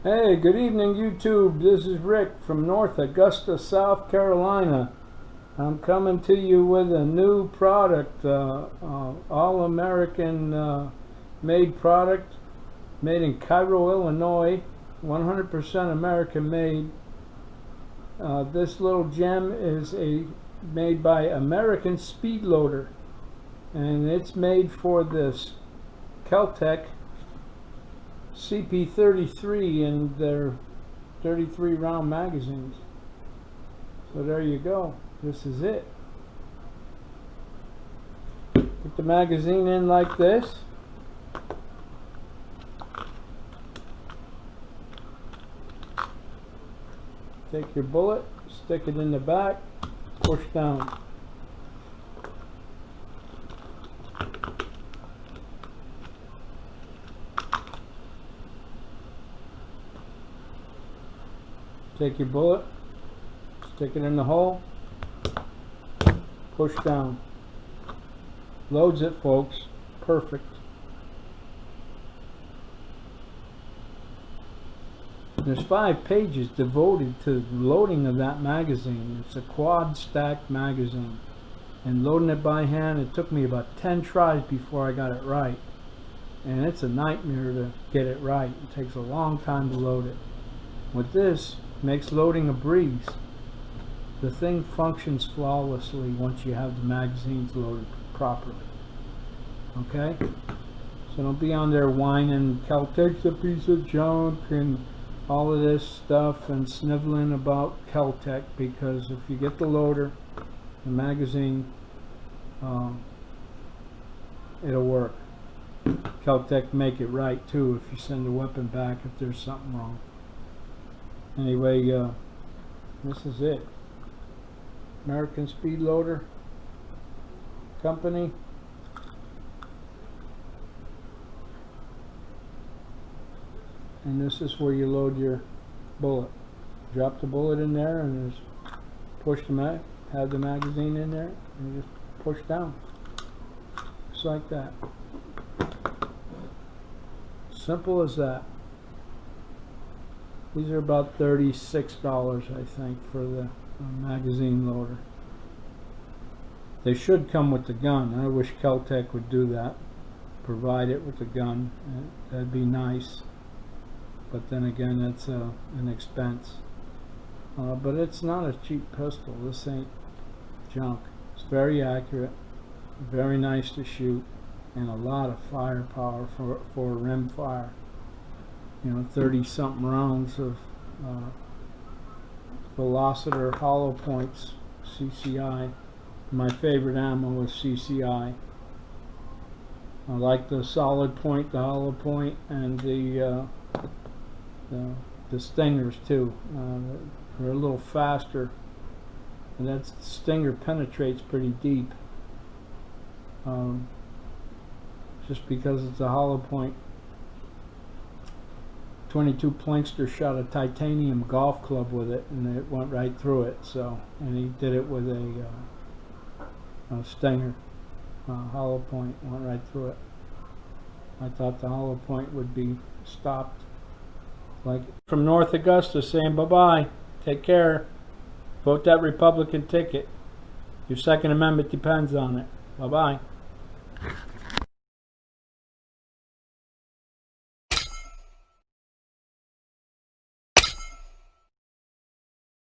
Hey, good evening YouTube. This is Rick from North Augusta, South Carolina. I'm coming to you with a new product, all-American made product, made in Caro, Illinois, 100% American made. This little gem is made by American Speedloader, and it's made for this Kel Tec CP33 in their 33 round magazines. So there you go. This is it. Put the magazine in like this. Take your bullet, stick it in the back, push down. Take your bullet, stick it in the hole, push down. Loads it, folks. Perfect. There's 5 pages devoted to loading of that magazine. It's a quad stack magazine. And loading it by hand, it took me about 10 tries before I got it right. And it's a nightmare to get it right. It takes a long time to load it. With this, makes loading a breeze. The thing functions flawlessly once you have the magazines loaded properly. Okay? So don't be on there whining, Kel Tec's a piece of junk and all of this stuff and sniveling about Kel Tec, because if you get the loader, the magazine, it'll work. Kel Tec make it right too if you send the weapon back if there's something wrong. Anyway, this is it. American Speedloader Company. And this is where you load your bullet. Drop the bullet in there and just push the have the magazine in there and just push down. Just like that. Simple as that. These are about $36, I think, for the magazine loader. They should come with the gun. I wish Kel Tec would do that. Provide it with the gun. That'd be nice. But then again, that's an expense. But it's not a cheap pistol. This ain't junk. It's very accurate, very nice to shoot, and a lot of firepower for rim fire. You know, 30-something rounds of Velociter hollow points, CCI. My favorite ammo is CCI. I like the solid point, the hollow point, and the stingers too. They're a little faster, and that stinger penetrates pretty deep. Just because it's a hollow point. 22 Plankster shot a titanium golf club with it, and it went right through it. So, and he did it with a stinger, hollow point, went right through it. I thought the hollow point would be stopped. Like from North Augusta, saying bye-bye. Take care. Vote that Republican ticket. Your Second Amendment depends on it. Bye-bye.